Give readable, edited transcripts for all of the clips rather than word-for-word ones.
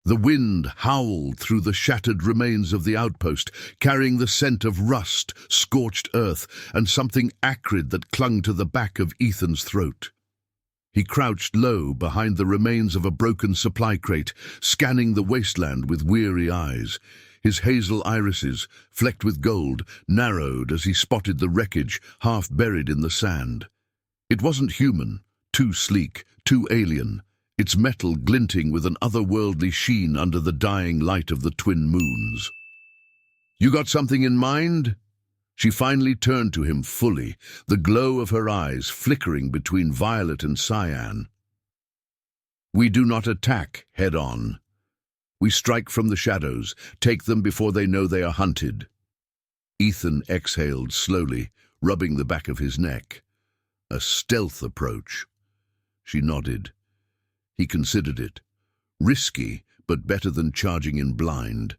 The wind howled through the shattered remains of the outpost, carrying the scent of rust, scorched earth, and something acrid that clung to the back of Ethan's throat. He crouched low behind the remains of a broken supply crate, scanning the wasteland with weary eyes. His hazel irises, flecked with gold, narrowed as he spotted the wreckage half buried in the sand. It wasn't human, too sleek, too alien, its metal glinting with an otherworldly sheen under the dying light of the twin moons. "You got something in mind?" She finally turned to him fully, the glow of her eyes flickering between violet and cyan. "We do not attack head-on. We strike from the shadows, take them before they know they are hunted." Ethan exhaled slowly, rubbing the back of his neck. A stealth approach. She nodded. He considered it. Risky, but better than charging in blind.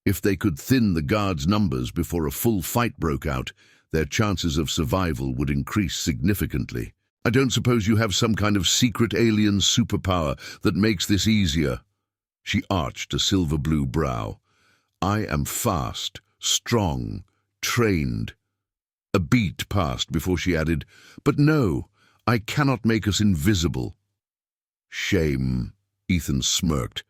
If they could thin the guards' numbers before a full fight broke out, their chances of survival would increase significantly. "I don't suppose you have some kind of secret alien superpower that makes this easier?" She arched a silver-blue brow. "I am fast, strong, trained." A beat passed before she added, "But no, I cannot make us invisible." "Shame," Ethan smirked.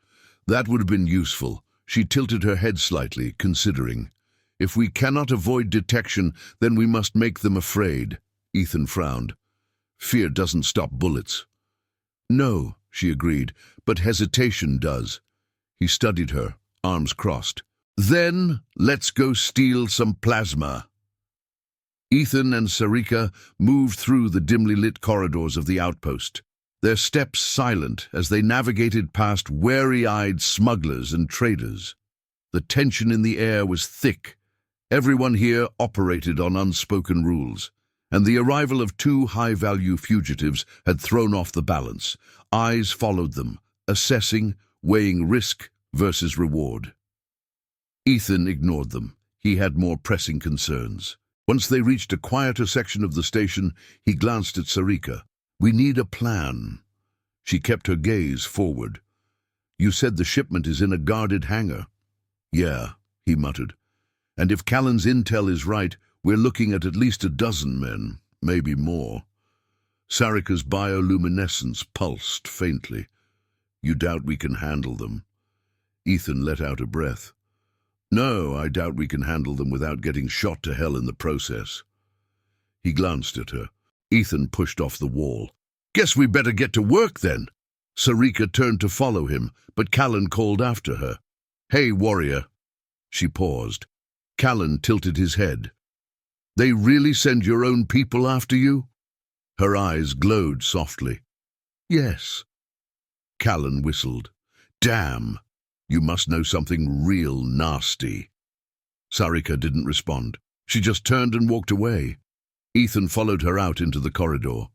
"That would have been useful." She tilted her head slightly, considering. "If we cannot avoid detection, then we must make them afraid." Ethan frowned. "Fear doesn't stop bullets." "No," she agreed, "but hesitation does." He studied her, arms crossed. "Then let's go steal some plasma." Ethan and Sari'ka moved through the dimly lit corridors of the outpost, their steps silent as they navigated past wary-eyed smugglers and traders. The tension in the air was thick. Everyone here operated on unspoken rules, and the arrival of two high-value fugitives had thrown off the balance. Eyes followed them, assessing, weighing risk versus reward. Ethan ignored them. He had more pressing concerns. Once they reached a quieter section of the station, he glanced at Sari'ka. "We need a plan." She kept her gaze forward. "You said the shipment is in a guarded hangar." "Yeah," he muttered. "And if Callan's intel is right, we're looking at least a dozen men, maybe more." Sari'ka's bioluminescence pulsed faintly. "You doubt we can handle them?" Ethan let out a breath. "No, I doubt we can handle them without getting shot to hell in the process." He glanced at her. Ethan pushed off the wall. "Guess we better get to work then." Sari'ka turned to follow him, but Callan called after her. "Hey, warrior." She paused. Callan tilted his head. "They really send your own people after you?" Her eyes glowed softly. "Yes." Callan whistled. "Damn. You must know something real nasty." Sari'ka didn't respond. She just turned and walked away. Ethan followed her out into the corridor.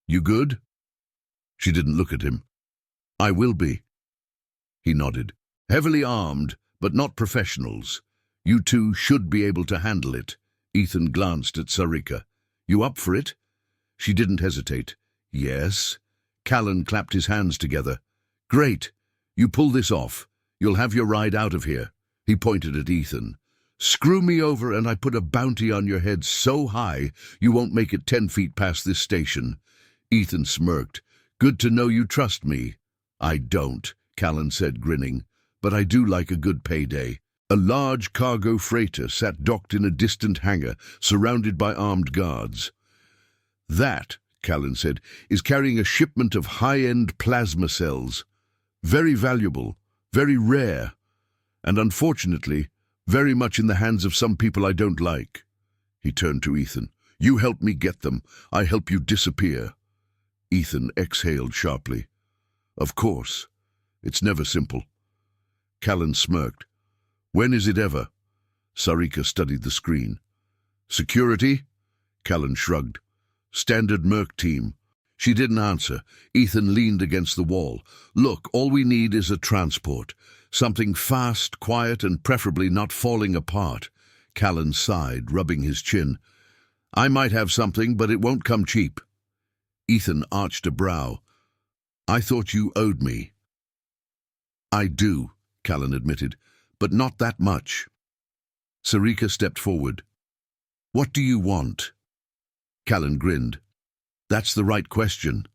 "You good?" She didn't look at him. "I will be." He nodded. "Heavily armed, but not professionals. You two should be able to handle it." Ethan glanced at Sari'ka. "You up for it?" She didn't hesitate. "Yes." Callan clapped his hands together. "Great. You pull this off. You'll have your ride out of here." He pointed at Ethan. "Screw me over and I put a bounty on your head so high you won't make it 10 feet past this station." Ethan smirked. "Good to know you trust me." "I don't," Callan said, grinning, "but I do like a good payday." A large cargo freighter sat docked in a distant hangar, surrounded by armed guards. "That," Callan said, "is carrying a shipment of high-end plasma cells. Very valuable, very rare, and unfortunately, very much in the hands of some people I don't like." He turned to Ethan. "You help me get them, I help you disappear." Ethan exhaled sharply. "Of course. It's never simple." Callan smirked. "When is it ever?" Sari'ka studied the screen. "Security?" Callan shrugged. "Standard Merc team." She didn't answer. Ethan leaned against the wall. "Look, all we need is a transport. Something fast, quiet, and preferably not falling apart." Callan sighed, rubbing his chin. "I might have something, but it won't come cheap." Ethan arched a brow. "I thought you owed me." I do, Callan admitted, but not that much. Sari'ka stepped forward. What do you want? Callan grinned. That's the right question.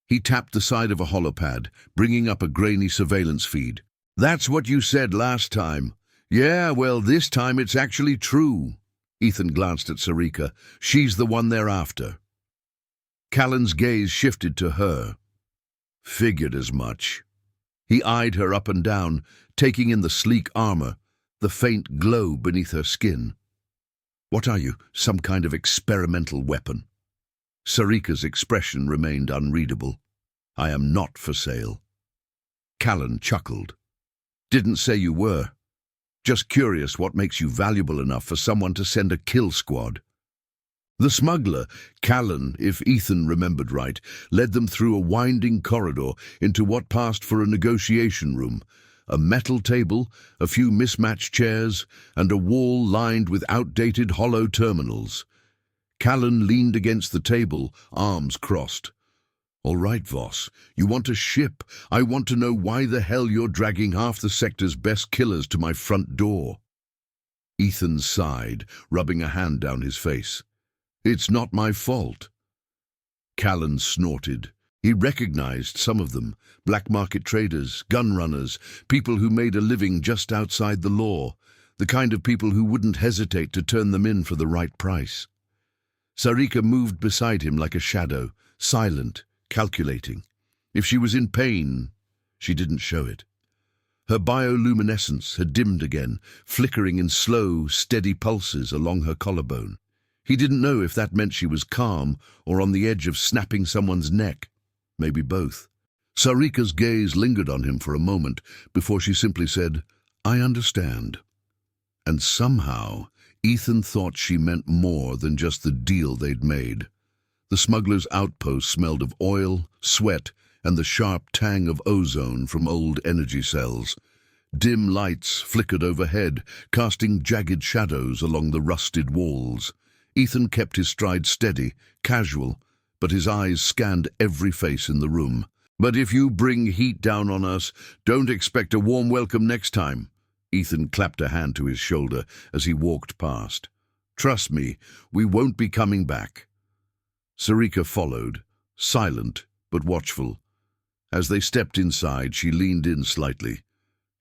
He tapped the side of a holopad, bringing up a grainy surveillance feed. That's what you said last time. Yeah, well, this time it's actually true. Ethan glanced at Sari'ka. She's the one they're after. Callan's gaze shifted to her. Figured as much. He eyed her up and down, taking in the sleek armor, the faint glow beneath her skin. What are you, some kind of experimental weapon? Sari'ka's expression remained unreadable. I am not for sale. Callan chuckled. Didn't say you were. Just curious what makes you valuable enough for someone to send a kill squad. The smuggler, Callan, if Ethan remembered right, led them through a winding corridor into what passed for a negotiation room, a metal table, a few mismatched chairs, and a wall lined with outdated hollow terminals. Callan leaned against the table, arms crossed. All right, Voss, you want a ship. I want to know why the hell you're dragging half the sector's best killers to my front door. Ethan sighed, rubbing a hand down his face. It's not my fault. Callan snorted. He recognized some of them, black market traders, gun runners, people who made a living just outside the law, the kind of people who wouldn't hesitate to turn them in for the right price. Sari'ka moved beside him like a shadow, silent, calculating. If she was in pain, she didn't show it. Her bioluminescence had dimmed again, flickering in slow, steady pulses along her collarbone. He didn't know if that meant she was calm or on the edge of snapping someone's neck. Maybe both. Sari'ka's gaze lingered on him for a moment before she simply said, I understand. And somehow, Ethan thought she meant more than just the deal they'd made. The smuggler's outpost smelled of oil, sweat, and the sharp tang of ozone from old energy cells. Dim lights flickered overhead, casting jagged shadows along the rusted walls. Ethan kept his stride steady, casual, but his eyes scanned every face in the room. But if you bring heat down on us, don't expect a warm welcome next time. Ethan clapped a hand to his shoulder as he walked past. Trust me, we won't be coming back. Sari'ka followed, silent but watchful. As they stepped inside, she leaned in slightly.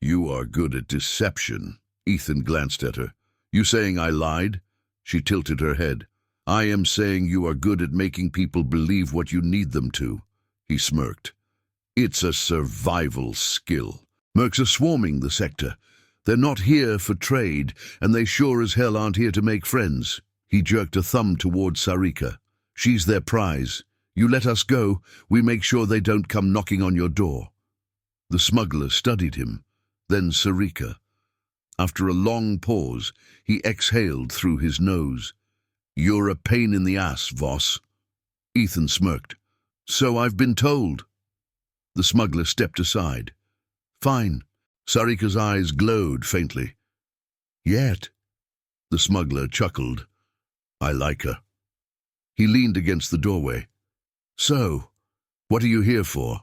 You are good at deception. Ethan glanced at her. You saying I lied? She tilted her head. I am saying you are good at making people believe what you need them to. He smirked. It's a survival skill. Mercs are swarming the sector. They're not here for trade, and they sure as hell aren't here to make friends. He jerked a thumb toward Sari'ka. She's their prize. You let us go, we make sure they don't come knocking on your door. The smuggler studied him, then Sari'ka. After a long pause, he exhaled through his nose. You're a pain in the ass, Voss. Ethan smirked. So I've been told. The smuggler stepped aside. Fine. Sari'ka's eyes glowed faintly. Yet. The smuggler chuckled. I like her. He leaned against the doorway. So, what are you here for?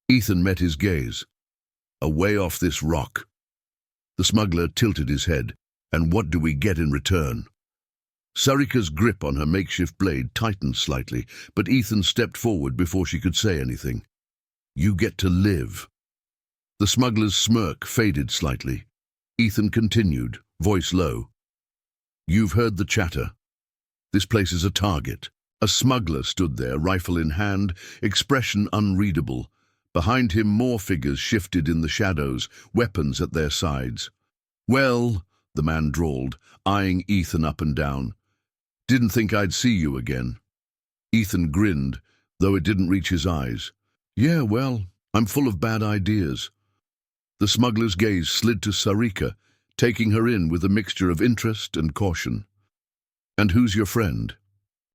Ethan met his gaze. Away off this rock. The smuggler tilted his head. And what do we get in return? Sari'ka's grip on her makeshift blade tightened slightly, but Ethan stepped forward before she could say anything. You get to live. The smuggler's smirk faded slightly. Ethan continued, voice low. You've heard the chatter. This place is a target. A smuggler stood there, rifle in hand, expression unreadable. Behind him more figures shifted in the shadows, weapons at their sides. Well, the man drawled, eyeing Ethan up and down. Didn't think I'd see you again. Ethan grinned, though it didn't reach his eyes. Yeah, well, I'm full of bad ideas. The smuggler's gaze slid to Sari'ka, taking her in with a mixture of interest and caution. And who's your friend?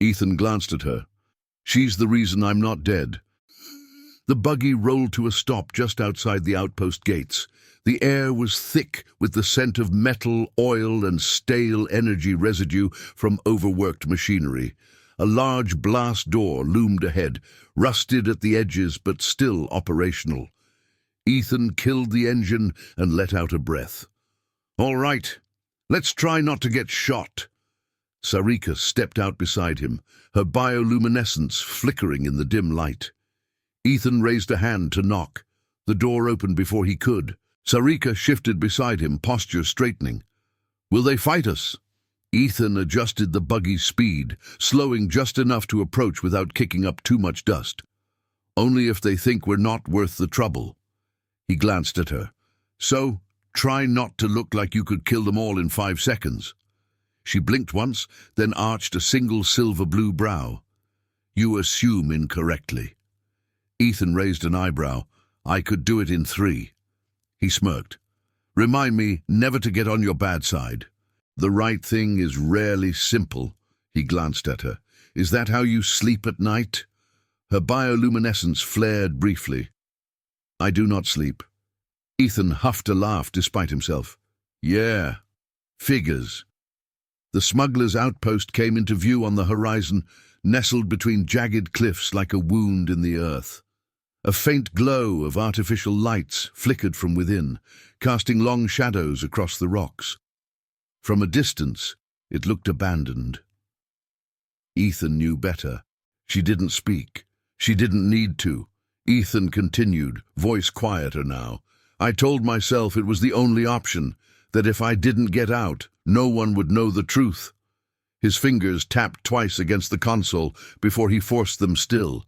Ethan glanced at her. She's the reason I'm not dead. The buggy rolled to a stop just outside the outpost gates. The air was thick with the scent of metal, oil, and stale energy residue from overworked machinery. A large blast door loomed ahead, rusted at the edges but still operational. Ethan killed the engine and let out a breath. "All right, let's try not to get shot." Sari'ka stepped out beside him, her bioluminescence flickering in the dim light. Ethan raised a hand to knock. The door opened before he could. Sari'ka shifted beside him, posture straightening. "Will they fight us?" Ethan adjusted the buggy's speed, slowing just enough to approach without kicking up too much dust. "Only if they think we're not worth the trouble." He glanced at her. "So, try not to look like you could kill them all in 5 seconds." She blinked once, then arched a single silver-blue brow. "You assume incorrectly." Ethan raised an eyebrow. "I could do it in 3. He smirked. "Remind me never to get on your bad side. The right thing is rarely simple." He glanced at her. "Is that how you sleep at night?" Her bioluminescence flared briefly. "I do not sleep." Ethan huffed a laugh despite himself. "Yeah, figures." The smuggler's outpost came into view on the horizon, nestled between jagged cliffs like a wound in the earth. A faint glow of artificial lights flickered from within, casting long shadows across the rocks. From a distance, it looked abandoned. Ethan knew better. She didn't speak. She didn't need to. Ethan continued, voice quieter now. "I told myself it was the only option, that if I didn't get out, no one would know the truth." His fingers tapped twice against the console before he forced them still.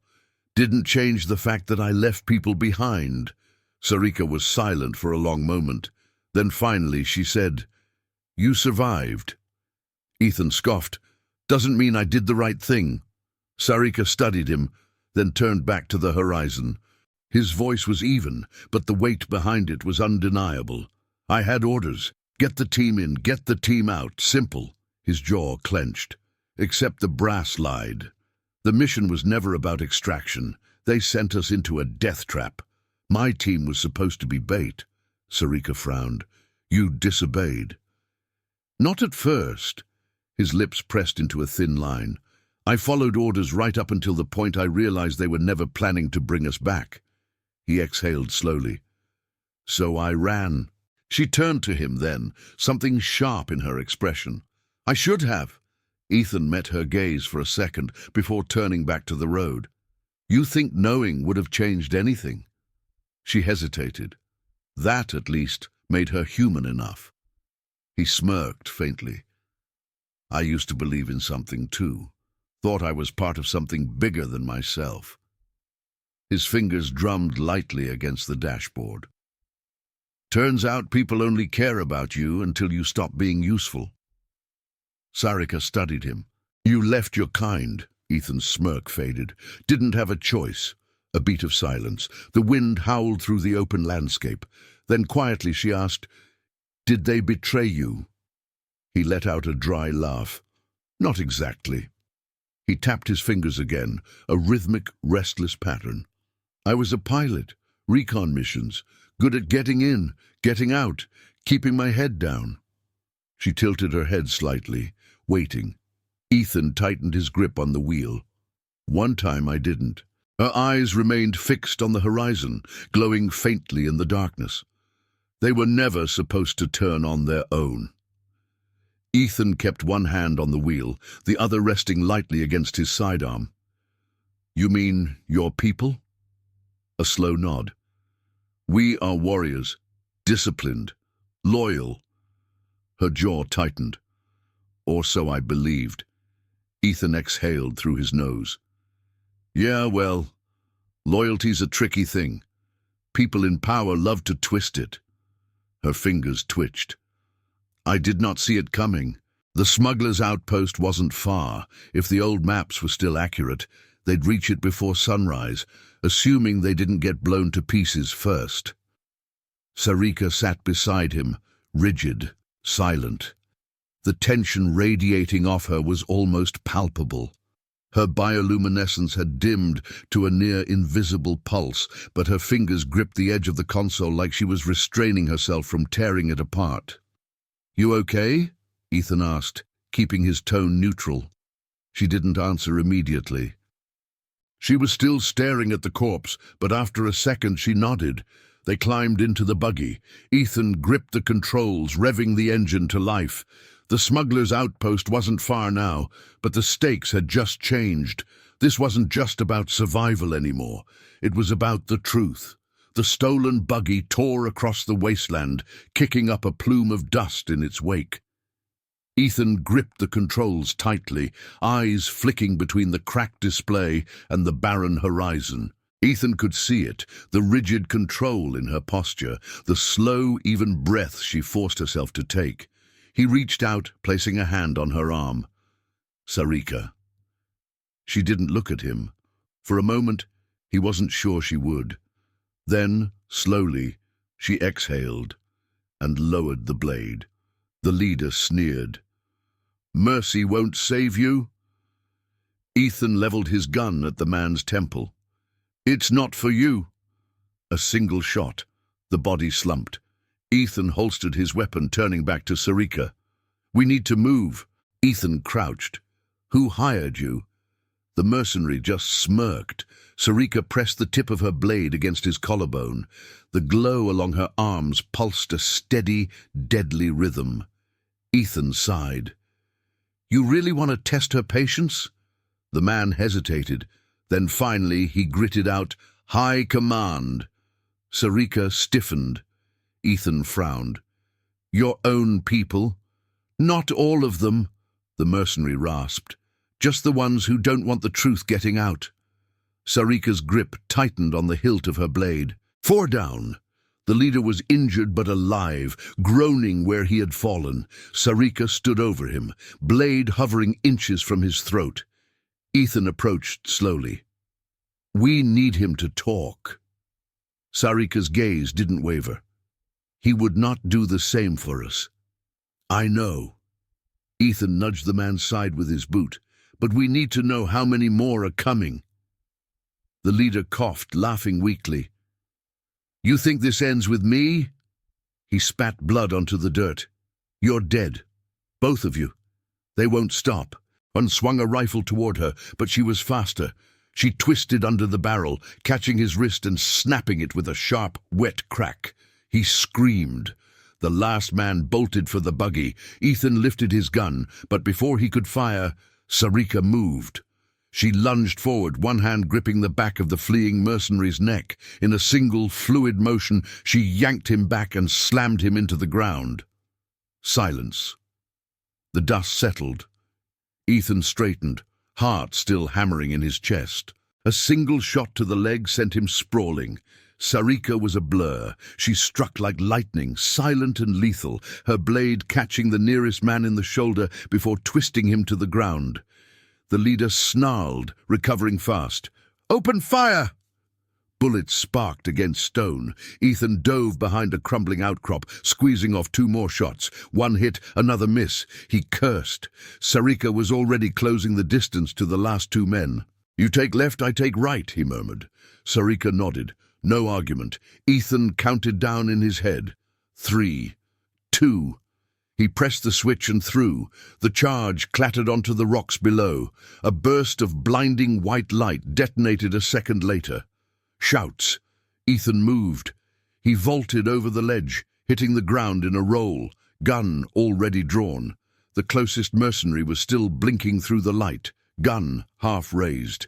"Didn't change the fact that I left people behind." Sari'ka was silent for a long moment. Then finally she said, "You survived." Ethan scoffed. "Doesn't mean I did the right thing." Sari'ka studied him, then turned back to the horizon. His voice was even, but the weight behind it was undeniable. "I had orders. Get the team in, get the team out. Simple." His jaw clenched. Except the brass lied. The mission was never about extraction. They sent us into a death trap. My team was supposed to be bait. Sari'ka frowned. "You disobeyed." "Not at first." His lips pressed into a thin line. "I followed orders right up until the point I realized they were never planning to bring us back." He exhaled slowly. "So I ran." She turned to him then, something sharp in her expression. "I should have." Ethan met her gaze for a second before turning back to the road. "You think knowing would have changed anything?" She hesitated. That, at least, made her human enough. He smirked faintly. "I used to believe in something too. Thought I was part of something bigger than myself." His fingers drummed lightly against the dashboard. "Turns out people only care about you until you stop being useful." Sari'ka studied him. "You left your kind." Ethan's smirk faded. "Didn't have a choice." A beat of silence. The wind howled through the open landscape. Then quietly she asked, "Did they betray you?" He let out a dry laugh. "Not exactly." He tapped his fingers again, a rhythmic, restless pattern. "I was a pilot, recon missions, good at getting in, getting out, keeping my head down." She tilted her head slightly, waiting. Ethan tightened his grip on the wheel. "One time I didn't." Her eyes remained fixed on the horizon, glowing faintly in the darkness. "They were never supposed to turn on their own." Ethan kept one hand on the wheel, the other resting lightly against his sidearm. "You mean your people?" A slow nod. "We are warriors, disciplined, loyal." Her jaw tightened. "Or so I believed." Ethan exhaled through his nose. "Yeah, well, loyalty's a tricky thing. People in power love to twist it." Her fingers twitched. "I did not see it coming. The smuggler's outpost wasn't far. If the old maps were still accurate, they'd reach it before sunrise, assuming they didn't get blown to pieces first." Sari'ka sat beside him, rigid, silent. The tension radiating off her was almost palpable. Her bioluminescence had dimmed to a near-invisible pulse, but her fingers gripped the edge of the console like she was restraining herself from tearing it apart. "You okay?" Ethan asked, keeping his tone neutral. She didn't answer immediately. She was still staring at the corpse, but after a second she nodded. They climbed into the buggy. Ethan gripped the controls, revving the engine to life. The smuggler's outpost wasn't far now, but the stakes had just changed. This wasn't just about survival anymore. It was about the truth. The stolen buggy tore across the wasteland, kicking up a plume of dust in its wake. Ethan gripped the controls tightly, eyes flicking between the cracked display and the barren horizon. Ethan could see it, the rigid control in her posture, the slow, even breath she forced herself to take. He reached out, placing a hand on her arm. Sari'ka. She didn't look at him. For a moment, he wasn't sure she would. Then, slowly, she exhaled and lowered the blade. The leader sneered. "Mercy won't save you?" Ethan leveled his gun at the man's temple. "It's not for you." A single shot. The body slumped. Ethan holstered his weapon, turning back to Sari'ka. "We need to move." Ethan crouched. "Who hired you?" The mercenary just smirked. Sari'ka pressed the tip of her blade against his collarbone. The glow along her arms pulsed a steady, deadly rhythm. Ethan sighed. "You really want to test her patience?" The man hesitated. Then finally he gritted out, "High command." Sari'ka stiffened. Ethan frowned. "Your own people?" "Not all of them," the mercenary rasped. "Just the ones who don't want the truth getting out." Sari'ka's grip tightened on the hilt of her blade. "Four down." The leader was injured but alive, groaning where he had fallen. Sari'ka stood over him, blade hovering inches from his throat. Ethan approached slowly. "We need him to talk." Sari'ka's gaze didn't waver. "He would not do the same for us." "I know." Ethan nudged the man's side with his boot. "But we need to know how many more are coming." The leader coughed, laughing weakly. "You think this ends with me?" He spat blood onto the dirt. "You're dead. Both of you. They won't stop." One swung a rifle toward her, but she was faster. She twisted under the barrel, catching his wrist and snapping it with a sharp, wet crack. He screamed. The last man bolted for the buggy. Ethan lifted his gun, but before he could fire, Sari'ka moved. She lunged forward, one hand gripping the back of the fleeing mercenary's neck. In a single, fluid motion, she yanked him back and slammed him into the ground. Silence. The dust settled. Ethan straightened, heart still hammering in his chest. A single shot to the leg sent him sprawling. Sari'ka was a blur. She struck like lightning, silent and lethal, her blade catching the nearest man in the shoulder before twisting him to the ground. The leader snarled, recovering fast. "Open fire!" Bullets sparked against stone. Ethan dove behind a crumbling outcrop, squeezing off two more shots. One hit, another miss. He cursed. Sari'ka was already closing the distance to the last two men. "You take left, I take right," he murmured. Sari'ka nodded. No argument. Ethan counted down in his head. 3, 2. He pressed the switch and threw. The charge clattered onto the rocks below. A burst of blinding white light detonated a second later. Shouts. Ethan moved. He vaulted over the ledge, hitting the ground in a roll, gun already drawn. The closest mercenary was still blinking through the light, gun half raised.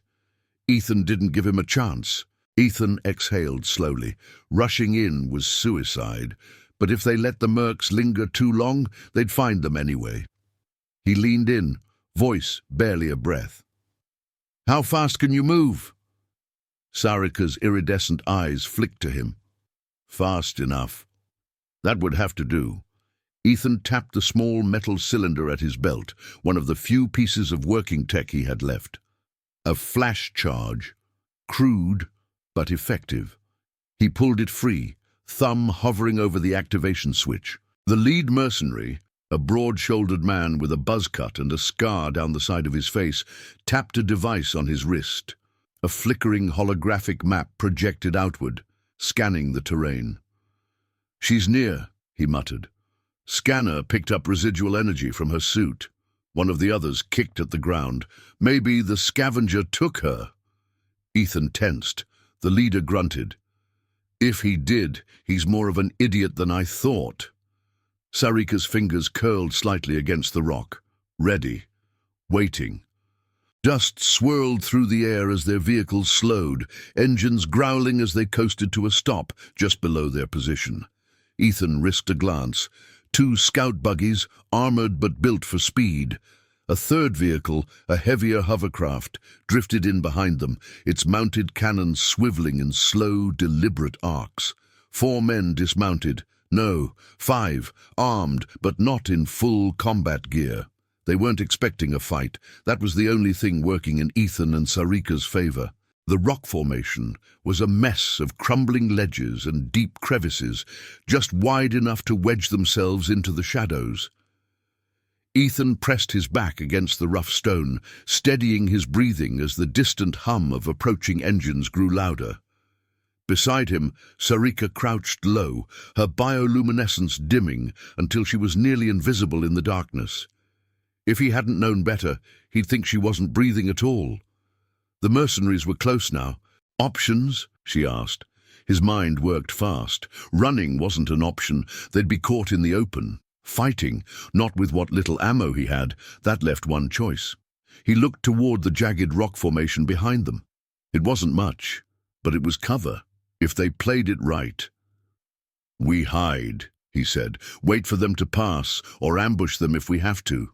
Ethan didn't give him a chance. Ethan exhaled slowly. Rushing in was suicide, but if they let the mercs linger too long, they'd find them anyway. He leaned in, voice barely a breath. "How fast can you move?" Sari'ka's iridescent eyes flicked to him. "Fast enough." That would have to do. Ethan tapped the small metal cylinder at his belt, one of the few pieces of working tech he had left. A flash charge, crude but effective. He pulled it free, thumb hovering over the activation switch. The lead mercenary, a broad-shouldered man with a buzz cut and a scar down the side of his face, tapped a device on his wrist. A flickering holographic map projected outward, scanning the terrain. "She's near," he muttered. Scanner picked up residual energy from her suit. One of the others kicked at the ground. Maybe the scavenger took her. Ethan tensed. The leader grunted. If he did, he's more of an idiot than I thought. Sari'ka's fingers curled slightly against the rock, ready, waiting. Dust swirled through the air as their vehicles slowed, engines growling as they coasted to a stop just below their position. Ethan risked a glance. 2 scout buggies, armored but built for speed. A third vehicle, a heavier hovercraft, drifted in behind them, its mounted cannons swiveling in slow, deliberate arcs. 4 men dismounted. No, 5, armed, but not in full combat gear. They weren't expecting a fight. That was the only thing working in Ethan and Sari'ka's favor. The rock formation was a mess of crumbling ledges and deep crevices, just wide enough to wedge themselves into the shadows. Ethan pressed his back against the rough stone, steadying his breathing as the distant hum of approaching engines grew louder. Beside him, Sari'ka crouched low, her bioluminescence dimming until she was nearly invisible in the darkness. If he hadn't known better, he'd think she wasn't breathing at all. The mercenaries were close now. Options? She asked. His mind worked fast. Running wasn't an option. They'd be caught in the open. Fighting, not with what little ammo he had, that left one choice. He looked toward the jagged rock formation behind them. It wasn't much, but it was cover, if they played it right. "We hide," he said. "Wait for them to pass, or ambush them if we have to."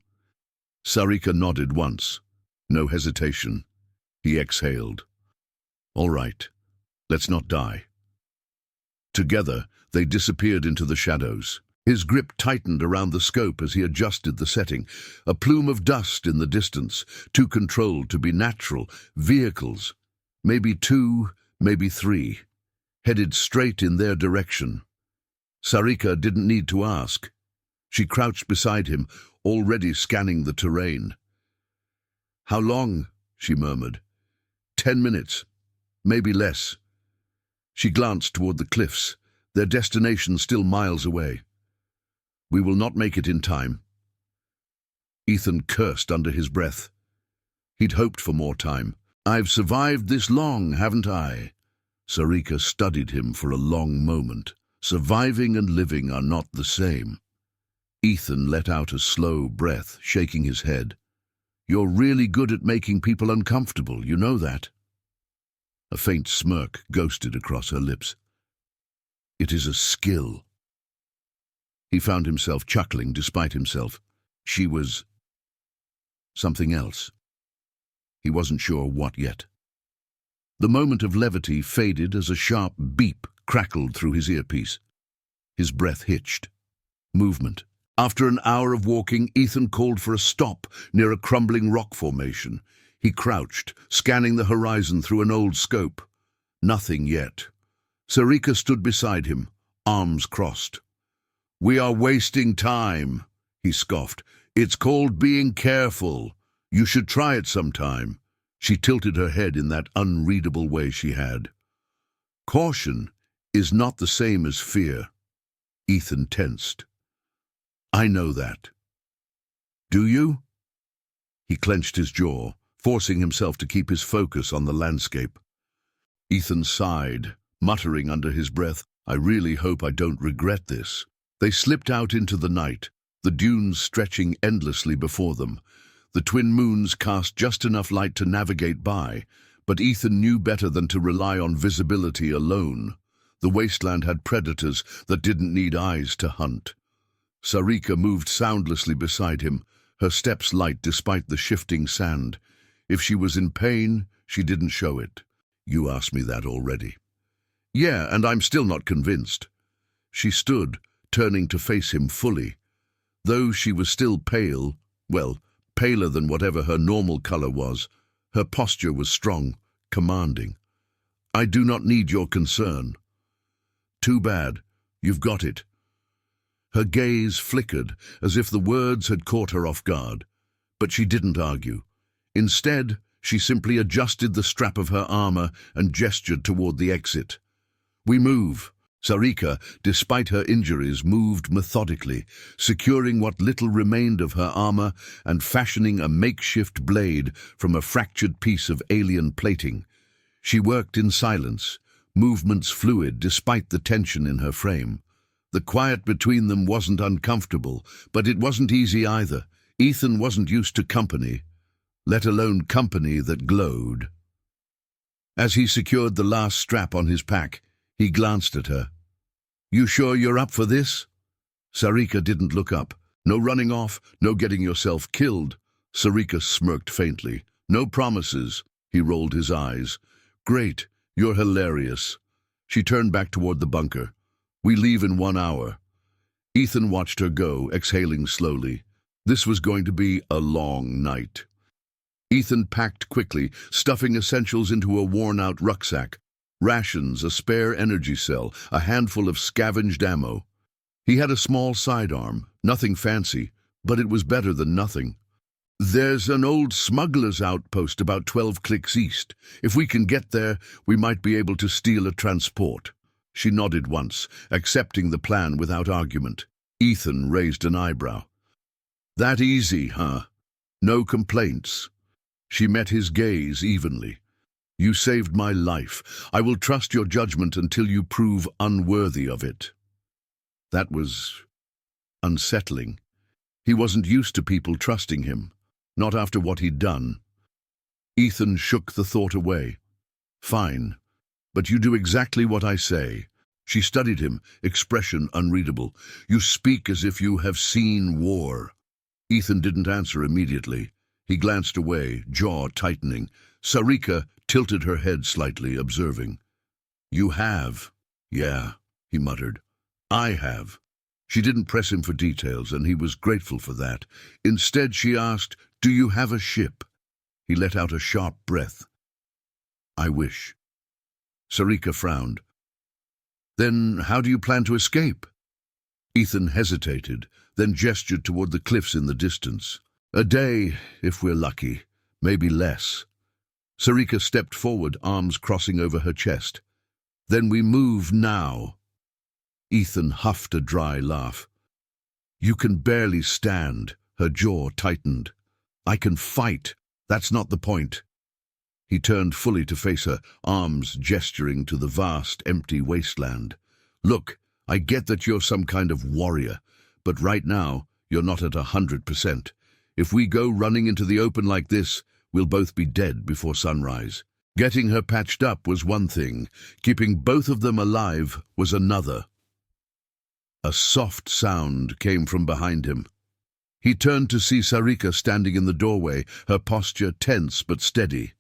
Sari'ka nodded once. No hesitation. He exhaled. "All right, let's not die." Together, they disappeared into the shadows. His grip tightened around the scope as he adjusted the setting. A plume of dust in the distance, too controlled to be natural. Vehicles, maybe 2, maybe 3, headed straight in their direction. Sari'ka didn't need to ask. She crouched beside him, already scanning the terrain. "How long?" she murmured. 10 minutes, maybe less." She glanced toward the cliffs, their destination still miles away. "We will not make it in time." Ethan cursed under his breath. He'd hoped for more time. "I've survived this long, haven't I?" Sari'ka studied him for a long moment. Surviving and living are not the same. Ethan let out a slow breath, shaking his head. "You're really good at making people uncomfortable, you know that." A faint smirk ghosted across her lips. "It is a skill." He found himself chuckling despite himself. She was something else. He wasn't sure what yet. The moment of levity faded as a sharp beep crackled through his earpiece. His breath hitched. Movement. After an hour of walking, Ethan called for a stop near a crumbling rock formation. He crouched, scanning the horizon through an old scope. Nothing yet. Sari'ka stood beside him, arms crossed. "We are wasting time," he scoffed. "It's called being careful. You should try it sometime." She tilted her head in that unreadable way she had. "Caution is not the same as fear." Ethan tensed. "I know that." "Do you?" He clenched his jaw, forcing himself to keep his focus on the landscape. Ethan sighed, muttering under his breath, "I really hope I don't regret this." They slipped out into the night, the dunes stretching endlessly before them. The twin moons cast just enough light to navigate by, but Ethan knew better than to rely on visibility alone. The wasteland had predators that didn't need eyes to hunt. Sari'ka moved soundlessly beside him, her steps light despite the shifting sand. If she was in pain, she didn't show it. "You asked me that already." "Yeah, and I'm still not convinced." She stood, turning to face him fully. Though she was still pale, well, paler than whatever her normal color was, her posture was strong, commanding. "I do not need your concern." "Too bad. You've got it." Her gaze flickered, as if the words had caught her off guard. But she didn't argue. Instead, she simply adjusted the strap of her armor and gestured toward the exit. "We move." Sari'ka, despite her injuries, moved methodically, securing what little remained of her armor and fashioning a makeshift blade from a fractured piece of alien plating. She worked in silence, movements fluid despite the tension in her frame. The quiet between them wasn't uncomfortable, but it wasn't easy either. Ethan wasn't used to company, let alone company that glowed. As he secured the last strap on his pack, he glanced at her. "You sure you're up for this?" Sari'ka didn't look up. "No running off, no getting yourself killed." Sari'ka smirked faintly. "No promises." He rolled his eyes. "Great, you're hilarious." She turned back toward the bunker. "We leave in 1 hour." Ethan watched her go, exhaling slowly. This was going to be a long night. Ethan packed quickly, stuffing essentials into a worn-out rucksack. Rations, a spare energy cell, a handful of scavenged ammo. He had a small sidearm, nothing fancy, but it was better than nothing. "There's an old smuggler's outpost about 12 clicks east. If we can get there, we might be able to steal a transport." She nodded once, accepting the plan without argument. Ethan raised an eyebrow. "That easy, huh? No complaints?" She met his gaze evenly. "You saved my life. I will trust your judgment until you prove unworthy of it." That was unsettling. He wasn't used to people trusting him, not after what he'd done. Ethan shook the thought away. "Fine, but you do exactly what I say." She studied him, expression unreadable. "You speak as if you have seen war." Ethan didn't answer immediately. He glanced away, jaw tightening. Sari'ka tilted her head slightly, observing. "You have." "Yeah," he muttered. "I have." She didn't press him for details, and he was grateful for that. Instead, she asked, "Do you have a ship?" He let out a sharp breath. "I wish." Sari'ka frowned. "Then how do you plan to escape?" Ethan hesitated, then gestured toward the cliffs in the distance. "A day, if we're lucky, maybe less." Sari'ka stepped forward, arms crossing over her chest. "Then we move now." Ethan huffed a dry laugh. "You can barely stand." Her jaw tightened. "I can fight. That's not the point." He turned fully to face her, arms gesturing to the vast, empty wasteland. "Look, I get that you're some kind of warrior, but right now, you're not at 100%. If we go running into the open like this, we'll both be dead before sunrise." Getting her patched up was one thing. Keeping both of them alive was another. A soft sound came from behind him. He turned to see Sari'ka standing in the doorway, her posture tense but steady.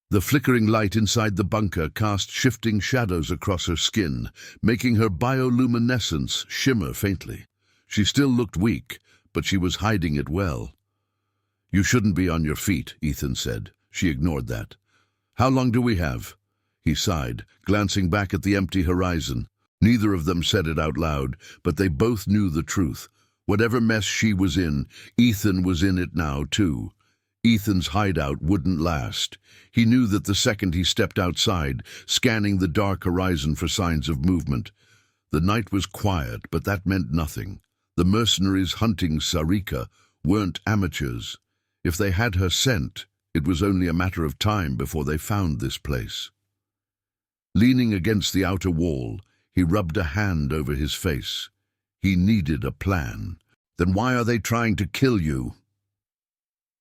The flickering light inside the bunker cast shifting shadows across her skin, making her bioluminescence shimmer faintly. She still looked weak, but she was hiding it well. "You shouldn't be on your feet," Ethan said. She ignored that. "How long do we have?" He sighed, glancing back at the empty horizon. Neither of them said it out loud, but they both knew the truth. Whatever mess she was in, Ethan was in it now, too. Ethan's hideout wouldn't last. He knew that the second he stepped outside, scanning the dark horizon for signs of movement. The night was quiet, but that meant nothing. The mercenaries hunting Sari'ka weren't amateurs. If they had her scent, it was only a matter of time before they found this place. Leaning against the outer wall, he rubbed a hand over his face. He needed a plan. "Then why are they trying to kill you?"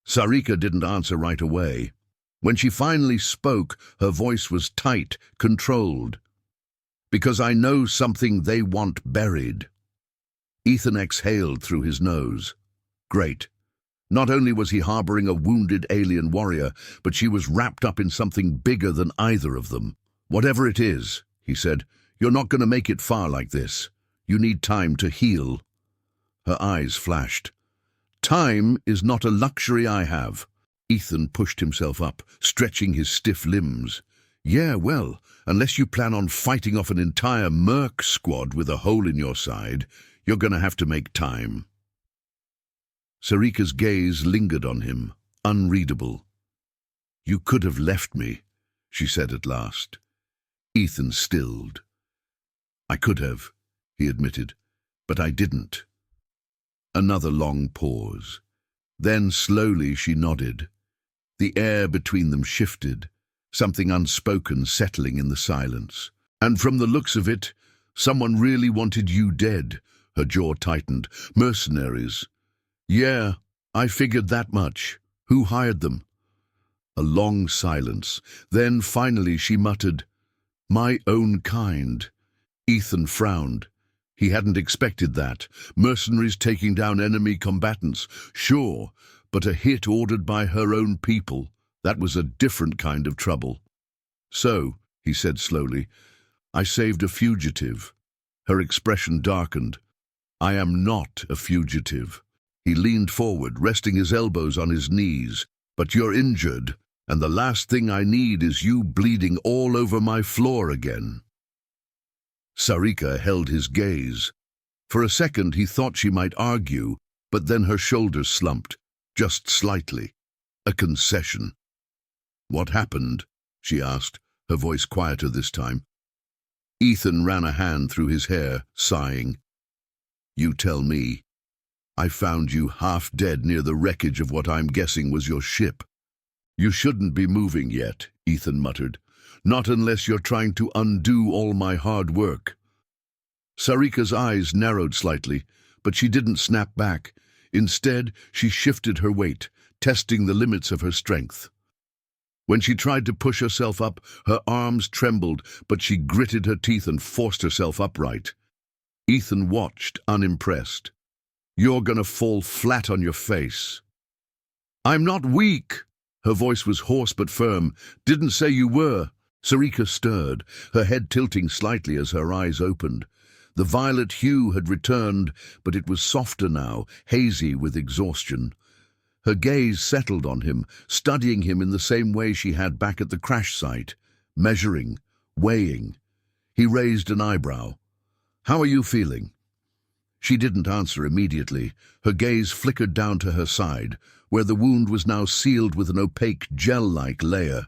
Sari'ka didn't answer right away. When she finally spoke, her voice was tight, controlled. "Because I know something they want buried." Ethan exhaled through his nose. Great. Not only was he harboring a wounded alien warrior, but she was wrapped up in something bigger than either of them. "Whatever it is," he said, "you're not going to make it far like this. You need time to heal." Her eyes flashed. "Time is not a luxury I have." Ethan pushed himself up, stretching his stiff limbs. "Yeah, well, unless you plan on fighting off an entire merc squad with a hole in your side, you're going to have to make time." Sari'ka's gaze lingered on him, unreadable. "You could have left me," she said at last. Ethan stilled. "I could have," he admitted, "but I didn't." Another long pause. Then slowly she nodded. The air between them shifted, something unspoken settling in the silence. And from the looks of it, someone really wanted you dead. Her jaw tightened. Mercenaries. Yeah, I figured that much. Who hired them? A long silence. Then finally she muttered, "My own kind." Ethan frowned. He hadn't expected that. Mercenaries taking down enemy combatants. Sure, but a hit ordered by her own people. That was a different kind of trouble. "So," he said slowly, "I saved a fugitive." Her expression darkened. "I am not a fugitive." He leaned forward, resting his elbows on his knees. "But you're injured, and the last thing I need is you bleeding all over my floor again." Sari'ka held his gaze. For a second he thought she might argue, but then her shoulders slumped, just slightly. A concession. "What happened?" she asked, her voice quieter this time. Ethan ran a hand through his hair, sighing. "You tell me. I found you half dead near the wreckage of what I'm guessing was your ship." "You shouldn't be moving yet," Ethan muttered. "Not unless you're trying to undo all my hard work." Sari'ka's eyes narrowed slightly, but she didn't snap back. Instead, she shifted her weight, testing the limits of her strength. When she tried to push herself up, her arms trembled, but she gritted her teeth and forced herself upright. Ethan watched, unimpressed. "You're gonna fall flat on your face." "I'm not weak." Her voice was hoarse but firm. "Didn't say you were." Sari'ka stirred, her head tilting slightly as her eyes opened. The violet hue had returned, but it was softer now, hazy with exhaustion. Her gaze settled on him, studying him in the same way she had back at the crash site, measuring, weighing. He raised an eyebrow. "How are you feeling?" She didn't answer immediately. Her gaze flickered down to her side, where the wound was now sealed with an opaque, gel-like layer.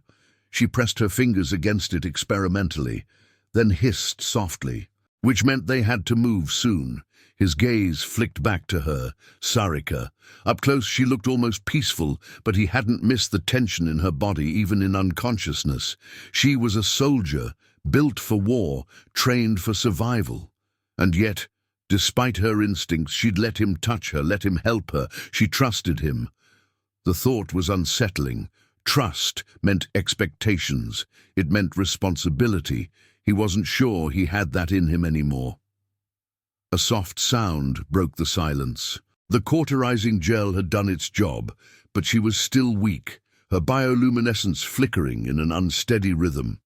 She pressed her fingers against it experimentally, then hissed softly, which meant they had to move soon. His gaze flicked back to her, Sari'ka. Up close she looked almost peaceful, but he hadn't missed the tension in her body even in unconsciousness. She was a soldier, built for war, trained for survival. And yet, despite her instincts, she'd let him touch her, let him help her. She trusted him. The thought was unsettling. Trust meant expectations. It meant responsibility. He wasn't sure he had that in him anymore. A soft sound broke the silence. The cauterizing gel had done its job, but she was still weak, her bioluminescence flickering in an unsteady rhythm.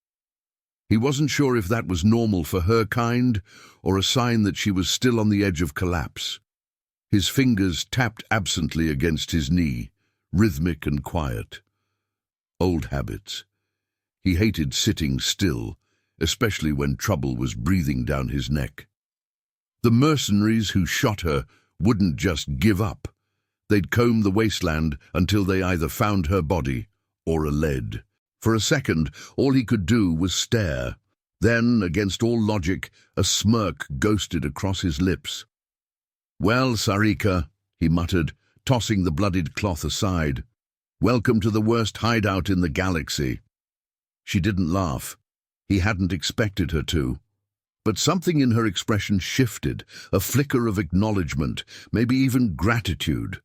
He wasn't sure if that was normal for her kind, or a sign that she was still on the edge of collapse. His fingers tapped absently against his knee, rhythmic and quiet. Old habits. He hated sitting still, especially when trouble was breathing down his neck. The mercenaries who shot her wouldn't just give up. They'd comb the wasteland until they either found her body or a lead. For a second, all he could do was stare. Then, against all logic, a smirk ghosted across his lips. "Well, Sari'ka," he muttered, tossing the bloodied cloth aside. "Welcome to the worst hideout in the galaxy." She didn't laugh. He hadn't expected her to. But something in her expression shifted, a flicker of acknowledgement, maybe even gratitude.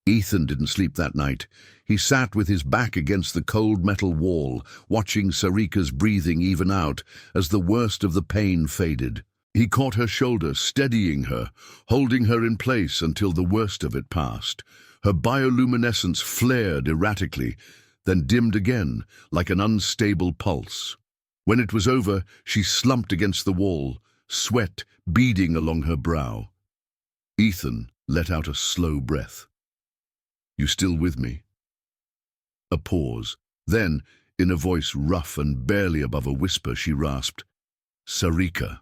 Ethan didn't sleep that night. He sat with his back against the cold metal wall, watching Sari'ka's breathing even out as the worst of the pain faded. He caught her shoulder, steadying her, holding her in place until the worst of it passed. Her bioluminescence flared erratically, then dimmed again, like an unstable pulse. When it was over, she slumped against the wall, sweat beading along her brow. Ethan let out a slow breath. "You still with me?" A pause. Then, in a voice rough and barely above a whisper, she rasped, "Sari'ka."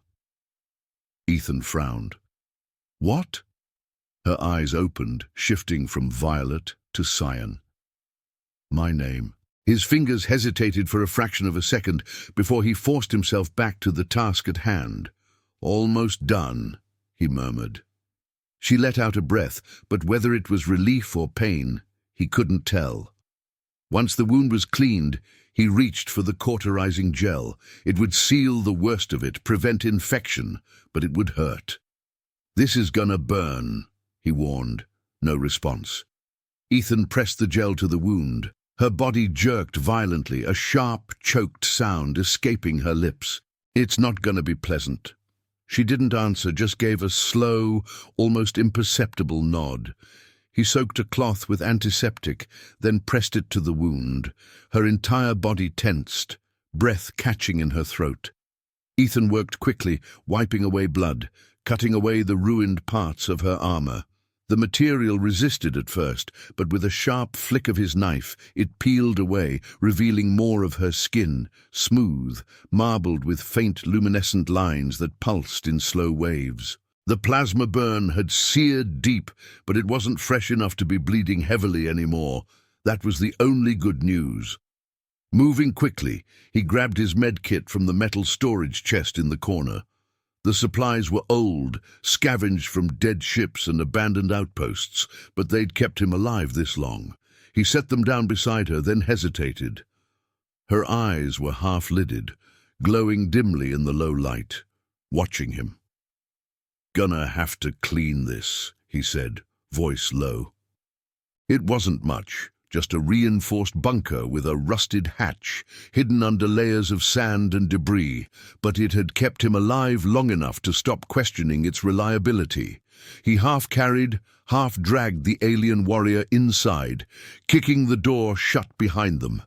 Ethan frowned. "What?" Her eyes opened, shifting from violet to cyan. "My name." His fingers hesitated for a fraction of a second before he forced himself back to the task at hand. "Almost done," he murmured. She let out a breath, but whether it was relief or pain, he couldn't tell. Once the wound was cleaned, He reached for the cauterizing gel. It would seal the worst of it, prevent infection, but it would hurt. "This is gonna burn," he warned. No response. Ethan pressed the gel to the wound. Her body jerked violently, a sharp, choked sound escaping her lips. "It's not gonna be pleasant." She didn't answer, just gave a slow, almost imperceptible nod. He soaked a cloth with antiseptic, then pressed it to the wound. Her entire body tensed, breath catching in her throat. Ethan worked quickly, wiping away blood, cutting away the ruined parts of her armor. The material resisted at first, but with a sharp flick of his knife, it peeled away, revealing more of her skin, smooth, marbled with faint luminescent lines that pulsed in slow waves. The plasma burn had seared deep, but it wasn't fresh enough to be bleeding heavily anymore. That was the only good news. Moving quickly, he grabbed his med kit from the metal storage chest in the corner. The supplies were old, scavenged from dead ships and abandoned outposts, but they'd kept him alive this long. He set them down beside her, then hesitated. Her eyes were half-lidded, glowing dimly in the low light, watching him. "Gonna have to clean this," he said, voice low. It wasn't much, just a reinforced bunker with a rusted hatch, hidden under layers of sand and debris, but it had kept him alive long enough to stop questioning its reliability. He half-carried, half-dragged the alien warrior inside, kicking the door shut behind them.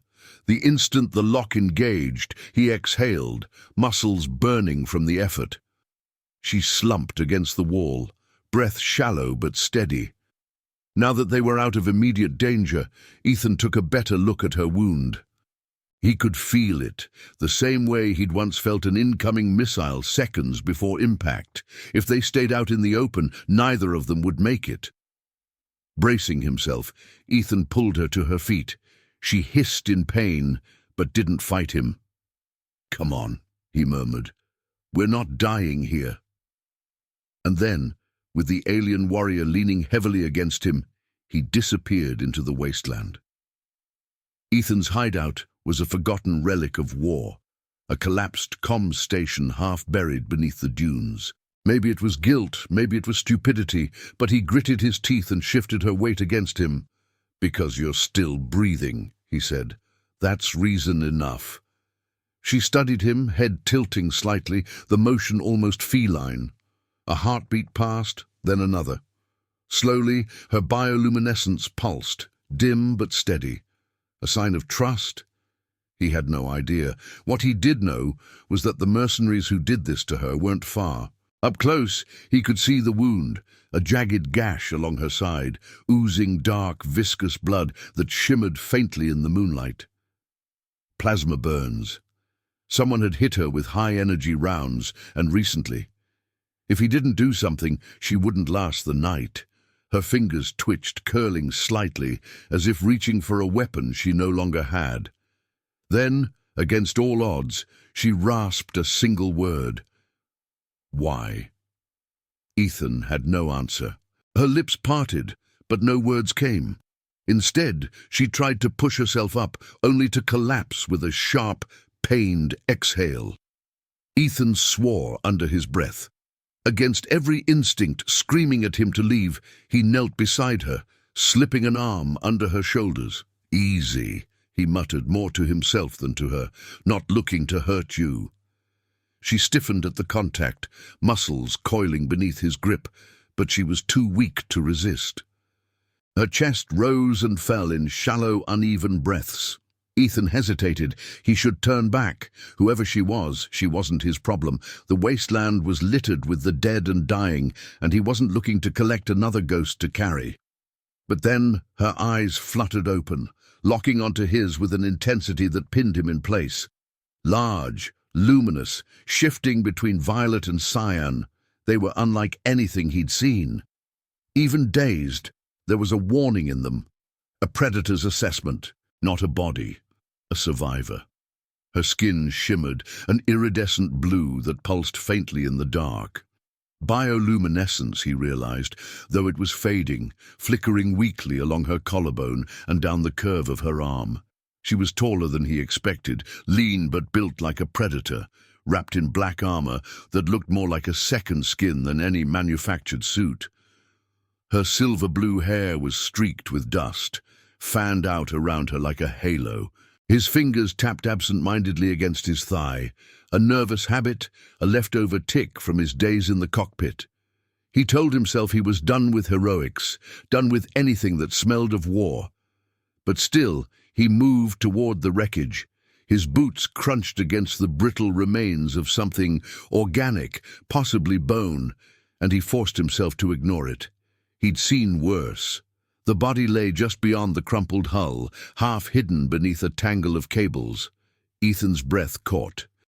The instant the lock engaged, he exhaled, muscles burning from the effort. She slumped against the wall, breath shallow but steady. Now that they were out of immediate danger, Ethan took a better look at her wound. He could feel it, the same way he'd once felt an incoming missile seconds before impact. If they stayed out in the open, neither of them would make it. Bracing himself, Ethan pulled her to her feet. She hissed in pain, but didn't fight him. "Come on," he murmured. "We're not dying here." And then, with the alien warrior leaning heavily against him, he disappeared into the wasteland. Ethan's hideout was a forgotten relic of war, a collapsed comms station half buried beneath the dunes. Maybe it was guilt, maybe it was stupidity, but he gritted his teeth and shifted her weight against him. "Because you're still breathing," he said. "That's reason enough." She studied him, head tilting slightly, the motion almost feline. A heartbeat passed, then another. Slowly, her bioluminescence pulsed, dim but steady. A sign of trust? He had no idea. What he did know was that the mercenaries who did this to her weren't far. Up close, he could see the wound, a jagged gash along her side, oozing dark, viscous blood that shimmered faintly in the moonlight. Plasma burns. Someone had hit her with high-energy rounds, and recently. If he didn't do something, she wouldn't last the night. Her fingers twitched, curling slightly, as if reaching for a weapon she no longer had. Then, against all odds, she rasped a single word. "Why?" Ethan had no answer. Her lips parted, but no words came. Instead, she tried to push herself up, only to collapse with a sharp, pained exhale. Ethan swore under his breath. Against every instinct screaming at him to leave, he knelt beside her, slipping an arm under her shoulders. "Easy," he muttered, more to himself than to her, "not looking to hurt you." She stiffened at the contact, muscles coiling beneath his grip, but she was too weak to resist. Her chest rose and fell in shallow, uneven breaths. Ethan hesitated. He should turn back. Whoever she wasn't his problem. The wasteland was littered with the dead and dying, and he wasn't looking to collect another ghost to carry. But then her eyes fluttered open, locking onto his with an intensity that pinned him in place. Large, luminous, shifting between violet and cyan, they were unlike anything he'd seen. Even dazed, there was a warning in them, a predator's assessment, not a body. A survivor. Her skin shimmered, an iridescent blue that pulsed faintly in the dark. Bioluminescence, he realized, though it was fading, flickering weakly along her collarbone and down the curve of her arm. She was taller than he expected, lean but built like a predator, wrapped in black armor that looked more like a second skin than any manufactured suit. Her silver-blue hair was streaked with dust, fanned out around her like a halo. His fingers tapped absent-mindedly against his thigh, a nervous habit, a leftover tic from his days in the cockpit. He told himself he was done with heroics, done with anything that smelled of war. But still, he moved toward the wreckage. His boots crunched against the brittle remains of something organic, possibly bone, and he forced himself to ignore it. He'd seen worse. The body lay just beyond the crumpled hull, half hidden beneath a tangle of cables. Ethan's breath caught.